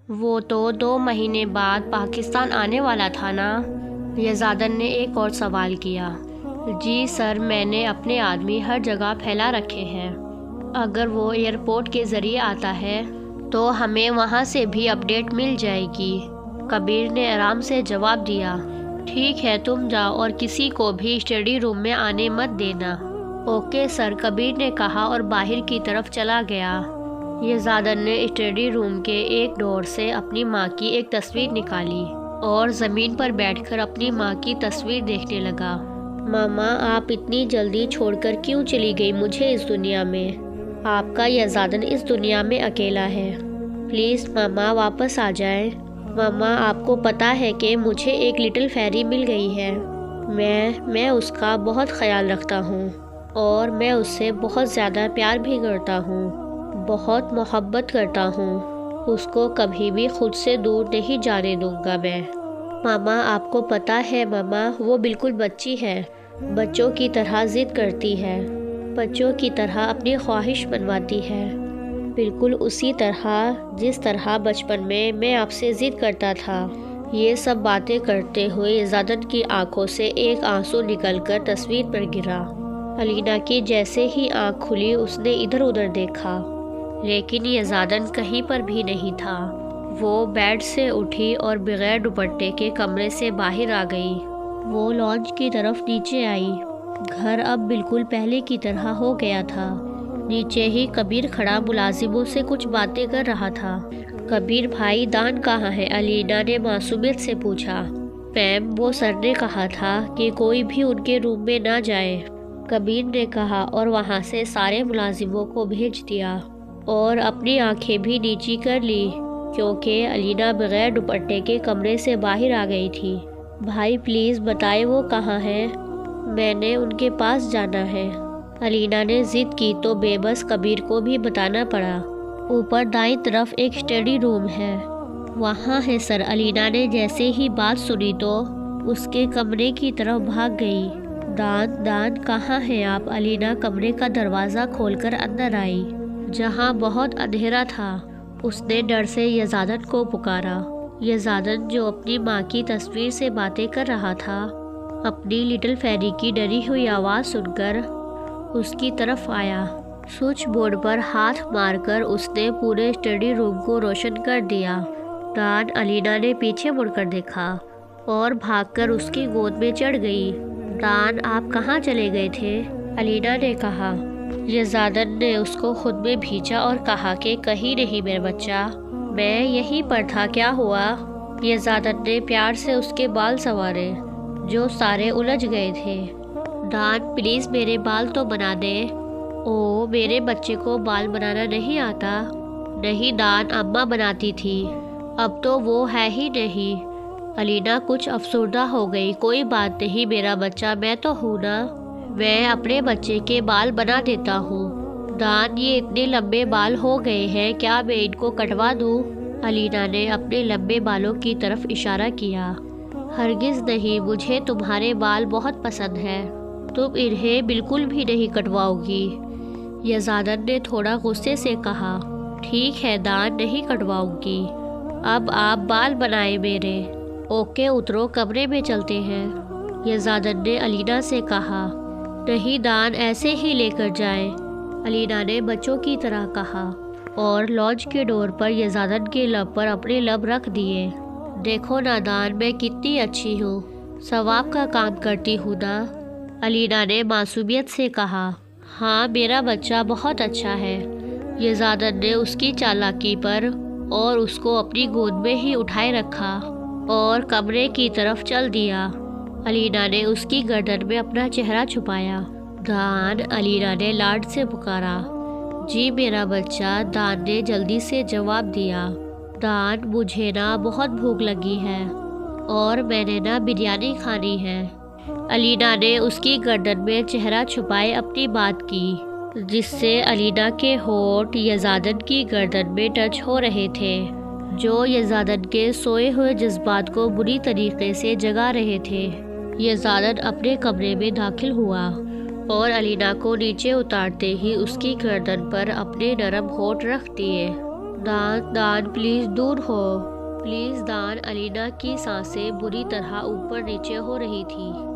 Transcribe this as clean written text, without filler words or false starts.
وہ تو 2 مہینے بعد پاکستان آنے والا تھا نا؟ یزادن نے ایک اور سوال کیا۔ جی سر، میں نے اپنے آدمی ہر جگہ پھیلا رکھے ہیں۔ اگر وہ ایئرپورٹ کے ذریعے آتا ہے تو ہمیں وہاں سے بھی اپڈیٹ مل جائے گی۔ کبیر نے آرام سے جواب دیا۔ ٹھیک ہے، تم جاؤ اور کسی کو بھی اسٹڈی روم میں آنے مت دینا۔ اوکے سر، کبیر نے کہا اور باہر کی طرف چلا گیا۔ یزادن نے اسٹڈی روم کے ایک ڈور سے اپنی ماں کی ایک تصویر نکالی اور زمین پر بیٹھ کر اپنی ماں کی تصویر دیکھنے لگا۔ ماما، آپ اتنی جلدی چھوڑ کر کیوں چلی گئی مجھے اس دنیا میں؟ آپ کا یزادن اس دنیا میں اکیلا ہے۔ پلیز ماما واپس آ جائیں۔ ماما، آپ کو پتہ ہے کہ مجھے ایک لٹل فیری مل گئی ہے۔ میں اس کا بہت خیال رکھتا ہوں اور میں اس سے بہت زیادہ پیار بھی کرتا ہوں، بہت محبت کرتا ہوں۔ اس کو کبھی بھی خود سے دور نہیں جانے دوں گا میں۔ ماما، آپ کو پتہ ہے ماما، وہ بالکل بچی ہے، بچوں کی طرح ضد کرتی ہے، بچوں کی طرح اپنی خواہش منواتی ہے، بالکل اسی طرح جس طرح بچپن میں آپ سے ضد کرتا تھا۔ یہ سب باتیں کرتے ہوئے یزادن کی آنکھوں سے ایک آنسو نکل کر تصویر پر گرا۔ علینا کی جیسے ہی آنکھ کھلی اس نے ادھر ادھر دیکھا، لیکن یزادن کہیں پر بھی نہیں تھا۔ وہ بیڈ سے اٹھی اور بغیر دوپٹے کے کمرے سے باہر آ گئی۔ وہ لانچ کی طرف نیچے آئی۔ گھر اب بالکل پہلے کی طرح ہو گیا تھا۔ نیچے ہی کبیر کھڑا ملازموں سے کچھ باتیں کر رہا تھا۔ کبیر بھائی، دان کہاں ہے؟ علینا نے معصومیت سے پوچھا۔ میم، وہ سر نے کہا تھا کہ کوئی بھی ان کے روم میں نہ جائے، کبیر نے کہا اور وہاں سے سارے ملازموں کو بھیج دیا اور اپنی آنکھیں بھی نیچی کر لی کیونکہ علینا بغیر دوپٹے کے کمرے سے باہر آ گئی تھی۔ بھائی پلیز بتائے وہ کہاں ہے؟ میں نے ان کے پاس جانا ہے۔ علینا نے ضد کی تو بے بس کبیر کو بھی بتانا پڑا۔ اوپر دائیں طرف ایک اسٹڈی روم ہے۔ وہاں ہے سر۔ علینا نے جیسے ہی بات سنی تو اس کے کمرے کی طرف بھاگ گئی۔ دان کہاں ہیں آپ؟ علینا کمرے کا دروازہ کھول کر اندر آئی، جہاں بہت اندھیرا تھا۔ اس نے ڈر سے یزادن کو پکارا۔ یزادن، جو اپنی ماں کی تصویر سے باتیں کر رہا تھا، اپنی لٹل فیری کی ڈری ہوئی آواز سن کر اس کی طرف آیا۔ سوئچ بورڈ پر ہاتھ مار کر اس نے پورے اسٹڈی روم کو روشن کر دیا۔ دان، علینا نے پیچھے مڑ کر دیکھا اور بھاگ کر اس کی گود میں چڑھ گئی۔ دان، آپ کہاں چلے گئے تھے؟ علینا نے کہا۔ یزادن نے اس کو خود میں بھیجا اور کہا کہ کہیں نہیں میرے بچہ، میں یہیں پر تھا۔ کیا ہوا؟ یزادن نے پیار سے اس کے بال سنوارے جو سارے الجھ گئے تھے۔ دان، پلیز میرے بال تو بنا دے۔ او، میرے بچے کو بال بنانا نہیں آتا؟ نہیں دان، اماں بناتی تھی، اب تو وہ ہے ہی نہیں۔ علینا کچھ افسردہ ہو گئی۔ کوئی بات نہیں میرا بچہ، میں تو ہوں نا، میں اپنے بچے کے بال بنا دیتا ہوں۔ دان، یہ اتنے لمبے بال ہو گئے ہیں، کیا میں ان کو کٹوا دوں؟ علینا نے اپنے لمبے بالوں کی طرف اشارہ کیا۔ ہرگز نہیں، مجھے تمہارے بال بہت پسند ہیں، تم انہیں بالکل بھی نہیں کٹواؤ گی۔ یزادن نے تھوڑا غصے سے کہا۔ ٹھیک ہے دان، نہیں کٹواؤں گی، اب آپ بال بنائیں میرے۔ اوکے، اترو، کمرے میں چلتے ہیں، یزادن نے علینا سے کہا۔ نہیں دان، ایسے ہی لے کر جائیں، علینا نے بچوں کی طرح کہا اور لانچ کے ڈور پر یزادن کے لب پر اپنے لب رکھ دیے۔ دیکھو نا دان، میں کتنی اچھی ہوں، ثواب کا کام کرتی ہوں نا، علینا نے معصومیت سے کہا۔ ہاں، میرا بچہ بہت اچھا ہے۔ یزادن نے اس کی چالاکی پر اور اس کو اپنی گود میں ہی اٹھائے رکھا اور کمرے کی طرف چل دیا۔ علینا نے اس کی گردن میں اپنا چہرہ چھپایا۔ دان، علینا نے لاڈ سے پکارا۔ جی میرا بچہ، دان نے جلدی سے جواب دیا۔ دان، مجھے نا بہت بھوک لگی ہے اور میں نے نا بریانی کھانی ہے۔ علینا نے اس کی گردن میں چہرہ چھپائے اپنی بات کی، جس سے علینا کے ہونٹ یزادن کی گردن میں ٹچ ہو رہے تھے، جو یزادن کے سوئے ہوئے جذبات کو بری طریقے سے جگا رہے تھے۔ یزادن اپنے کمرے میں داخل ہوا اور علینا کو نیچے اتارتے ہی اس کی گردن پر اپنے نرم ہونٹ رکھ دیے۔ دان دان پلیز دور ہو، پلیز دان۔ الینا کی سانسیں بری طرح اوپر نیچے ہو رہی تھی۔